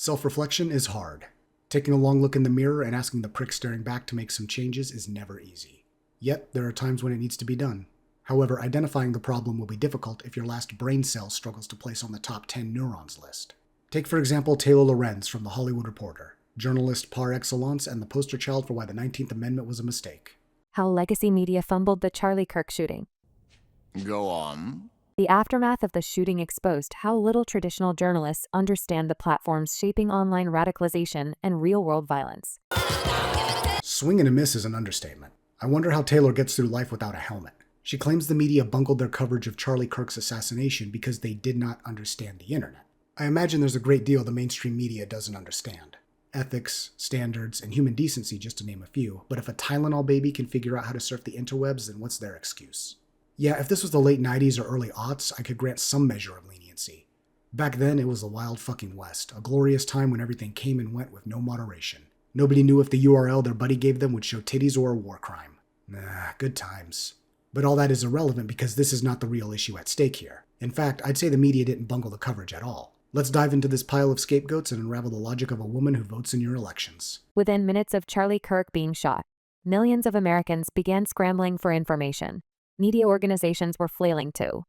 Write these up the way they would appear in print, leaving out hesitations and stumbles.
Self-reflection is hard. Taking a long look in the mirror and asking the prick staring back to make some changes is never easy. Yet, there are times when it needs to be done. However, identifying the problem will be difficult if your last brain cell struggles to place on the top 10 neurons list. Take, for example, Taylor Lorenz from The Hollywood Reporter, journalist par excellence and the poster child for why the 19th Amendment was a mistake. How legacy media fumbled the Charlie Kirk shooting. Go on. The aftermath of the shooting exposed how little traditional journalists understand the platforms shaping online radicalization and real-world violence. Swing and a miss is an understatement. I wonder how Taylor gets through life without a helmet. She claims the media bungled their coverage of Charlie Kirk's assassination because they did not understand the internet. I imagine there's a great deal the mainstream media doesn't understand. Ethics, standards, and human decency, just to name a few, but if a Tylenol baby can figure out how to surf the interwebs, then what's their excuse? Yeah, if this was the late 90s or early aughts, I could grant some measure of leniency. Back then, it was the wild fucking West, a glorious time when everything came and went with no moderation. Nobody knew if the URL their buddy gave them would show titties or a war crime. Nah, good times. But all that is irrelevant because this is not the real issue at stake here. In fact, I'd say the media didn't bungle the coverage at all. Let's dive into this pile of scapegoats and unravel the logic of a woman who votes in your elections. Within minutes of Charlie Kirk being shot, millions of Americans began scrambling for information. Media organizations were flailing too.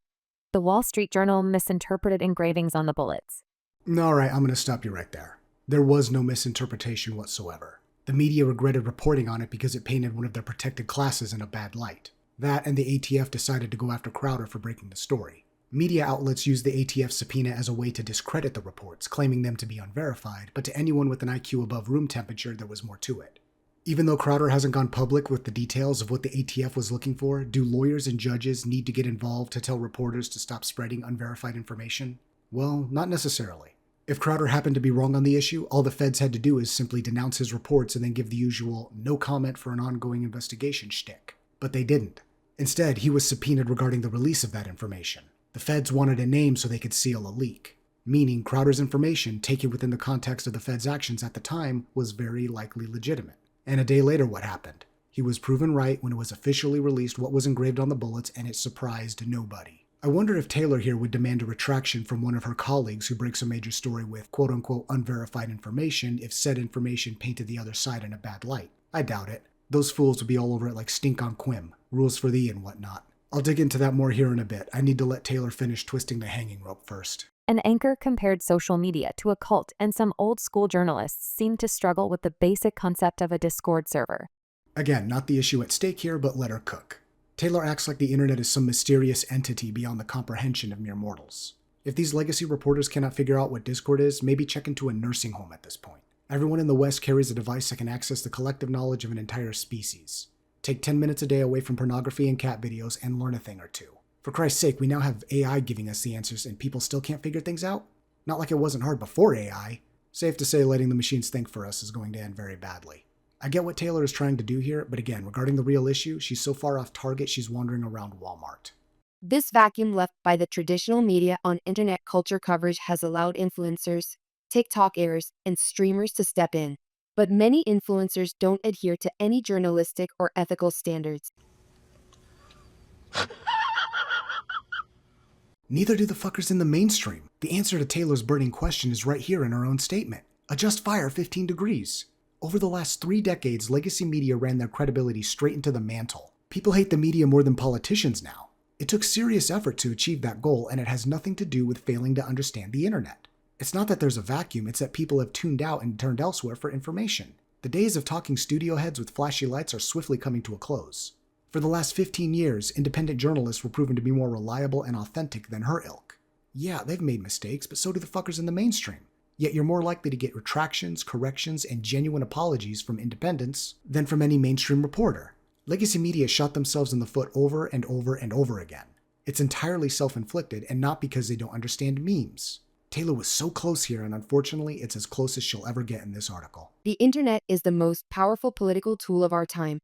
The Wall Street Journal misinterpreted engravings on the bullets. Alright, I'm gonna stop you right there. There was no misinterpretation whatsoever. The media regretted reporting on it because it painted one of their protected classes in a bad light. That and the ATF decided to go after Crowder for breaking the story. Media outlets used the ATF subpoena as a way to discredit the reports, claiming them to be unverified, but to anyone with an IQ above room temperature, there was more to it. Even though Crowder hasn't gone public with the details of what the ATF was looking for, do lawyers and judges need to get involved to tell reporters to stop spreading unverified information? Well, not necessarily. If Crowder happened to be wrong on the issue, all the feds had to do is simply denounce his reports and then give the usual no comment for an ongoing investigation shtick. But they didn't. Instead, he was subpoenaed regarding the release of that information. The feds wanted a name so they could seal a leak, meaning Crowder's information, taken within the context of the feds' actions at the time, was very likely legitimate. And a day later, what happened? He was proven right when it was officially released what was engraved on the bullets, and it surprised nobody. I wonder if Taylor here would demand a retraction from one of her colleagues who breaks a major story with quote-unquote unverified information if said information painted the other side in a bad light. I doubt it. Those fools would be all over it like stink on Quim, rules for thee and whatnot. I'll dig into that more here in a bit. I need to let Taylor finish twisting the hanging rope first. An anchor compared social media to a cult, and some old-school journalists seemed to struggle with the basic concept of a Discord server. Again, not the issue at stake here, but let her cook. Taylor acts like the internet is some mysterious entity beyond the comprehension of mere mortals. If these legacy reporters cannot figure out what Discord is, maybe check into a nursing home at this point. Everyone in the West carries a device that can access the collective knowledge of an entire species. Take 10 minutes a day away from pornography and cat videos and learn a thing or two. For Christ's sake, we now have AI giving us the answers and people still can't figure things out? Not like it wasn't hard before AI. Safe to say letting the machines think for us is going to end very badly. I get what Taylor is trying to do here, but again, regarding the real issue, she's so far off target she's wandering around Walmart. This vacuum left by the traditional media on internet culture coverage has allowed influencers, TikTokers, and streamers to step in. But many influencers don't adhere to any journalistic or ethical standards. Neither do the fuckers in the mainstream. The answer to Taylor's burning question is right here in her own statement. Adjust fire 15 degrees. Over the last 3 decades, legacy media ran their credibility straight into the mantle. People hate the media more than politicians now. It took serious effort to achieve that goal, and it has nothing to do with failing to understand the internet. It's not that there's a vacuum, it's that people have tuned out and turned elsewhere for information. The days of talking studio heads with flashy lights are swiftly coming to a close. For the last 15 years, independent journalists were proven to be more reliable and authentic than her ilk. Yeah, they've made mistakes, but so do the fuckers in the mainstream. Yet you're more likely to get retractions, corrections, and genuine apologies from independents than from any mainstream reporter. Legacy media shot themselves in the foot over and over and over again. It's entirely self-inflicted and not because they don't understand memes. Taylor was so close here, and unfortunately, it's as close as she'll ever get in this article. The internet is the most powerful political tool of our time,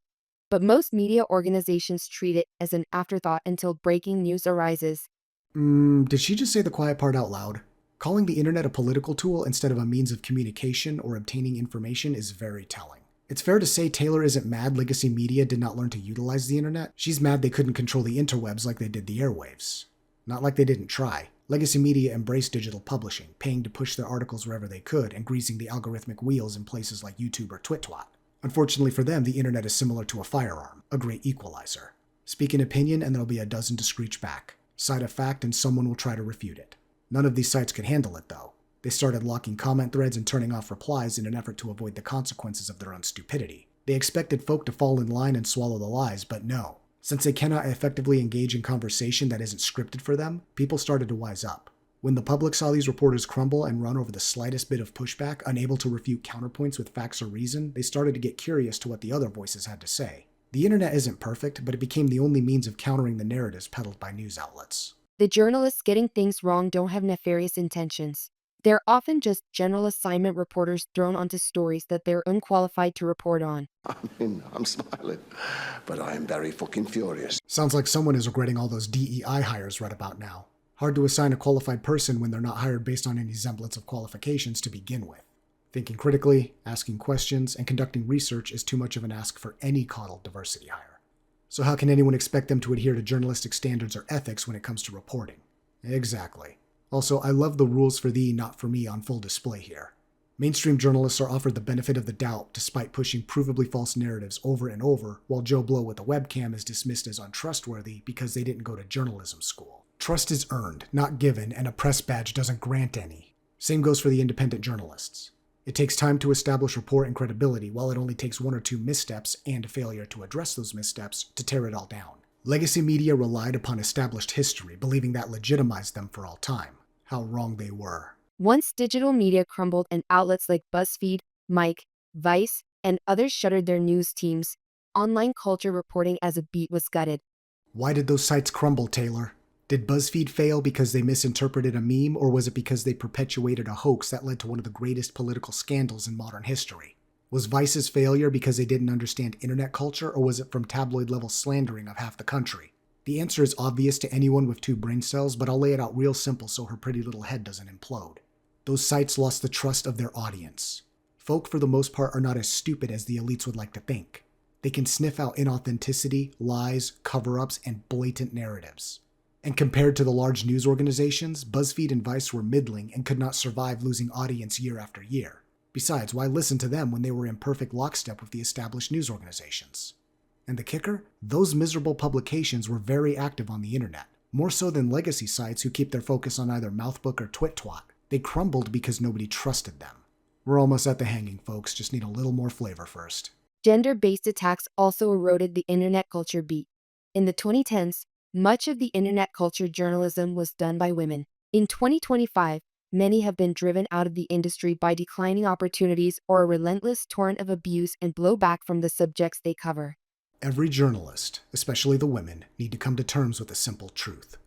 but most media organizations treat it as an afterthought until breaking news arises. Did she just say the quiet part out loud? Calling the internet a political tool instead of a means of communication or obtaining information is very telling. It's fair to say Taylor isn't mad legacy media did not learn to utilize the internet. She's mad they couldn't control the interwebs like they did the airwaves. Not like they didn't try. Legacy media embraced digital publishing, paying to push their articles wherever they could and greasing the algorithmic wheels in places like YouTube or TwitTwat. Unfortunately for them, the internet is similar to a firearm, a great equalizer. Speak an opinion and there'll be a dozen to screech back. Cite a fact and someone will try to refute it. None of these sites could handle it, though. They started locking comment threads and turning off replies in an effort to avoid the consequences of their own stupidity. They expected folk to fall in line and swallow the lies, but no. Since they cannot effectively engage in conversation that isn't scripted for them, people started to wise up. When the public saw these reporters crumble and run over the slightest bit of pushback, unable to refute counterpoints with facts or reason, they started to get curious to what the other voices had to say. The internet isn't perfect, but it became the only means of countering the narratives peddled by news outlets. The journalists getting things wrong don't have nefarious intentions. They're often just general assignment reporters thrown onto stories that they're unqualified to report on. I'm smiling, but I am very fucking furious. Sounds like someone is regretting all those DEI hires read about now. Hard to assign a qualified person when they're not hired based on any semblance of qualifications to begin with. Thinking critically, asking questions, and conducting research is too much of an ask for any coddled diversity hire. So how can anyone expect them to adhere to journalistic standards or ethics when it comes to reporting? Exactly. Also, I love the rules for thee, not for me on full display here. Mainstream journalists are offered the benefit of the doubt despite pushing provably false narratives over and over, while Joe Blow with a webcam is dismissed as untrustworthy because they didn't go to journalism school. Trust is earned, not given, and a press badge doesn't grant any. Same goes for the independent journalists. It takes time to establish rapport and credibility, while it only takes one or two missteps and a failure to address those missteps to tear it all down. Legacy media relied upon established history, believing that legitimized them for all time. How wrong they were. Once digital media crumbled and outlets like BuzzFeed, Mike, Vice, and others shuttered their news teams, online culture reporting as a beat was gutted. Why did those sites crumble, Taylor? Did BuzzFeed fail because they misinterpreted a meme, or was it because they perpetuated a hoax that led to one of the greatest political scandals in modern history? Was Vice's failure because they didn't understand internet culture, or was it from tabloid-level slandering of half the country? The answer is obvious to anyone with 2 brain cells, but I'll lay it out real simple so her pretty little head doesn't implode. Those sites lost the trust of their audience. Folk, for the most part, are not as stupid as the elites would like to think. They can sniff out inauthenticity, lies, cover-ups, and blatant narratives. And compared to the large news organizations, BuzzFeed and Vice were middling and could not survive losing audience year after year. Besides, why listen to them when they were in perfect lockstep with the established news organizations? And the kicker? Those miserable publications were very active on the internet, more so than legacy sites who keep their focus on either Mouthbook or TwitTwat. They crumbled because nobody trusted them. We're almost at the hanging, folks, just need a little more flavor first. Gender-based attacks also eroded the internet culture beat. In the 2010s, much of the internet culture journalism was done by women. In 2025, many have been driven out of the industry by declining opportunities or a relentless torrent of abuse and blowback from the subjects they cover. Every journalist, especially the women, need to come to terms with a simple truth.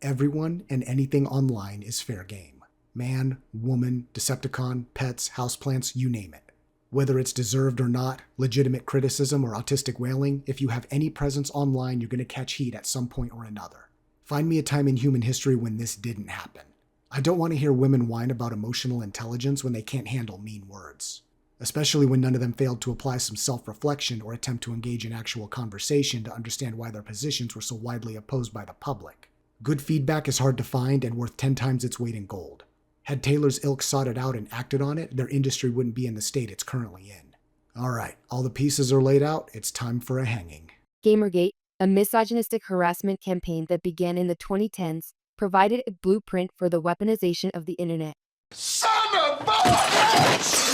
Everyone and anything online is fair game. Man, woman, Decepticon, pets, houseplants, you name it. Whether it's deserved or not, legitimate criticism or autistic wailing, if you have any presence online, you're going to catch heat at some point or another. Find me a time in human history when this didn't happen. I don't want to hear women whine about emotional intelligence when they can't handle mean words. Especially when none of them failed to apply some self-reflection or attempt to engage in actual conversation to understand why their positions were so widely opposed by the public. Good feedback is hard to find and worth 10 times its weight in gold. Had Taylor's ilk sought it out and acted on it, their industry wouldn't be in the state it's currently in. Alright, all the pieces are laid out, it's time for a hanging. Gamergate, a misogynistic harassment campaign that began in the 2010s, provided a blueprint for the weaponization of the internet. Son of a bitch!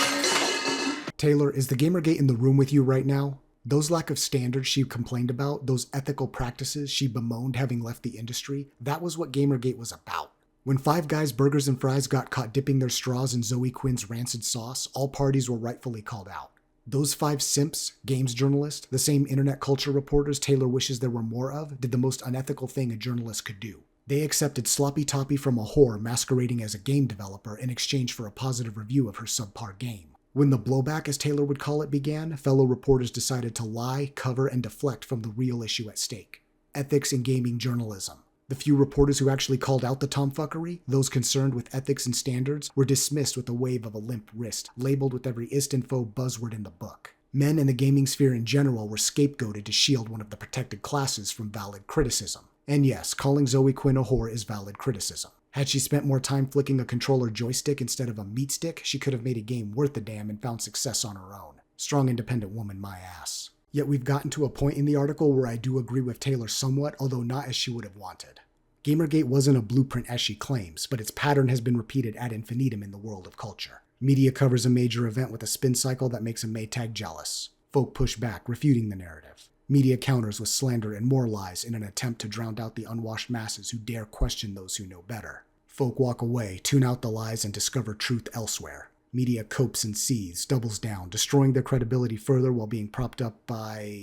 Taylor, is the Gamergate in the room with you right now? Those lack of standards she complained about, those ethical practices she bemoaned having left the industry, that was what Gamergate was about. When Five Guys Burgers and Fries got caught dipping their straws in Zoe Quinn's rancid sauce, all parties were rightfully called out. Those 5 simps, games journalists, the same internet culture reporters Taylor wishes there were more of, did the most unethical thing a journalist could do. They accepted sloppy toppy from a whore masquerading as a game developer in exchange for a positive review of her subpar game. When the blowback, as Taylor would call it, began, fellow reporters decided to lie, cover, and deflect from the real issue at stake: ethics in gaming journalism. The few reporters who actually called out the tomfuckery, those concerned with ethics and standards, were dismissed with a wave of a limp wrist, labeled with every istinfo buzzword in the book. Men in the gaming sphere in general were scapegoated to shield one of the protected classes from valid criticism. And yes, calling Zoe Quinn a whore is valid criticism. Had she spent more time flicking a controller joystick instead of a meat stick, she could have made a game worth a damn and found success on her own. Strong, independent woman, my ass. Yet we've gotten to a point in the article where I do agree with Taylor somewhat, although not as she would have wanted. Gamergate wasn't a blueprint as she claims, but its pattern has been repeated ad infinitum in the world of culture. Media covers a major event with a spin cycle that makes a Maytag jealous. Folk push back, refuting the narrative. Media counters with slander and more lies in an attempt to drown out the unwashed masses who dare question those who know better. Folk walk away, tune out the lies, and discover truth elsewhere. Media copes and seethes, doubles down, destroying their credibility further while being propped up by...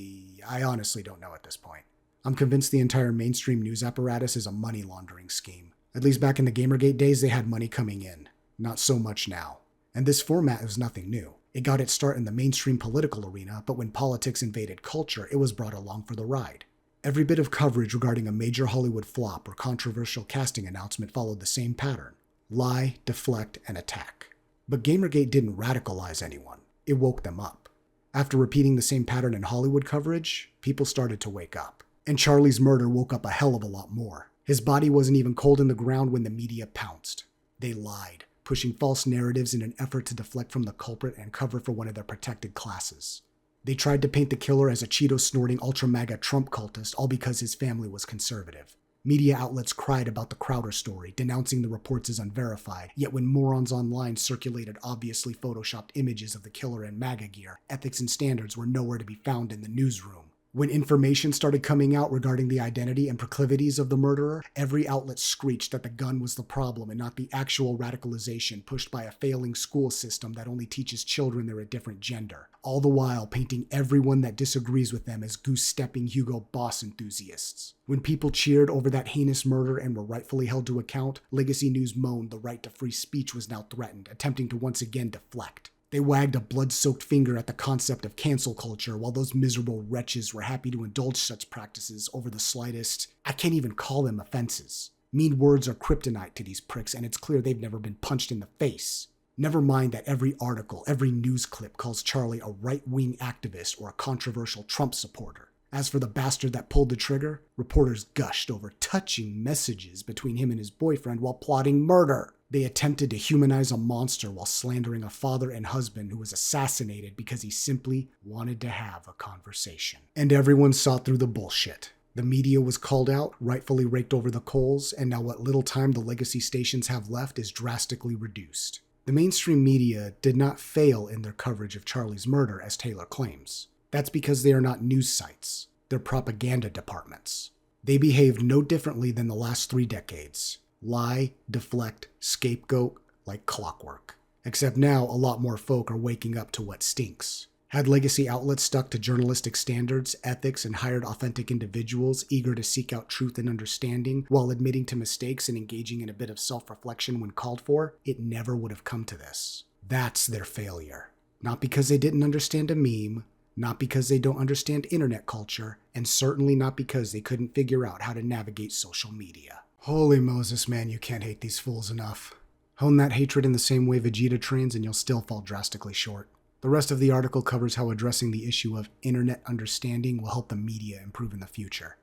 I honestly don't know at this point. I'm convinced the entire mainstream news apparatus is a money laundering scheme. At least back in the Gamergate days, they had money coming in. Not so much now. And this format is nothing new. It got its start in the mainstream political arena, but when politics invaded culture, it was brought along for the ride. Every bit of coverage regarding a major Hollywood flop or controversial casting announcement followed the same pattern: lie, deflect, and attack. But Gamergate didn't radicalize anyone. It woke them up. After repeating the same pattern in Hollywood coverage, people started to wake up. And Charlie's murder woke up a hell of a lot more. His body wasn't even cold in the ground when the media pounced. They lied, pushing false narratives in an effort to deflect from the culprit and cover for one of their protected classes. They tried to paint the killer as a Cheeto-snorting ultra-MAGA Trump cultist, all because his family was conservative. Media outlets cried about the Crowder story, denouncing the reports as unverified, yet when morons online circulated obviously photoshopped images of the killer in MAGA gear, ethics and standards were nowhere to be found in the newsroom. When information started coming out regarding the identity and proclivities of the murderer, every outlet screeched that the gun was the problem and not the actual radicalization pushed by a failing school system that only teaches children they're a different gender, all the while painting everyone that disagrees with them as goose-stepping Hugo Boss enthusiasts. When people cheered over that heinous murder and were rightfully held to account, Legacy News moaned the right to free speech was now threatened, attempting to once again deflect. They wagged a blood-soaked finger at the concept of cancel culture while those miserable wretches were happy to indulge such practices over the slightest, I can't even call them offenses. Mean words are kryptonite to these pricks, and it's clear they've never been punched in the face. Never mind that every article, every news clip calls Charlie a right-wing activist or a controversial Trump supporter. As for the bastard that pulled the trigger, reporters gushed over touching messages between him and his boyfriend while plotting murder. They attempted to humanize a monster while slandering a father and husband who was assassinated because he simply wanted to have a conversation. And everyone saw through the bullshit. The media was called out, rightfully raked over the coals, and now what little time the legacy stations have left is drastically reduced. The mainstream media did not fail in their coverage of Charlie's murder, as Taylor claims. That's because they are not news sites. They're propaganda departments. They behaved no differently than the last 3 decades. Lie, deflect, scapegoat, like clockwork. Except now, a lot more folk are waking up to what stinks. Had legacy outlets stuck to journalistic standards, ethics, and hired authentic individuals eager to seek out truth and understanding while admitting to mistakes and engaging in a bit of self-reflection when called for, it never would have come to this. That's their failure. Not because they didn't understand a meme, not because they don't understand internet culture, and certainly not because they couldn't figure out how to navigate social media. Holy Moses, man, you can't hate these fools enough. Hone that hatred in the same way Vegeta trains and you'll still fall drastically short. The rest of the article covers how addressing the issue of internet understanding will help the media improve in the future.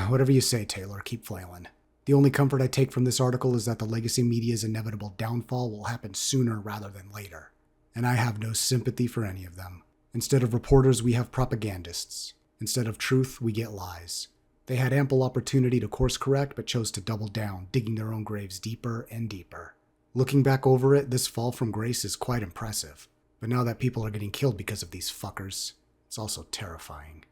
Whatever you say, Taylor, keep flailing. The only comfort I take from this article is that the legacy media's inevitable downfall will happen sooner rather than later. And I have no sympathy for any of them. Instead of reporters, we have propagandists. Instead of truth, we get lies. They had ample opportunity to course correct, but chose to double down, digging their own graves deeper and deeper. Looking back over it, this fall from grace is quite impressive. But now that people are getting killed because of these fuckers, it's also terrifying.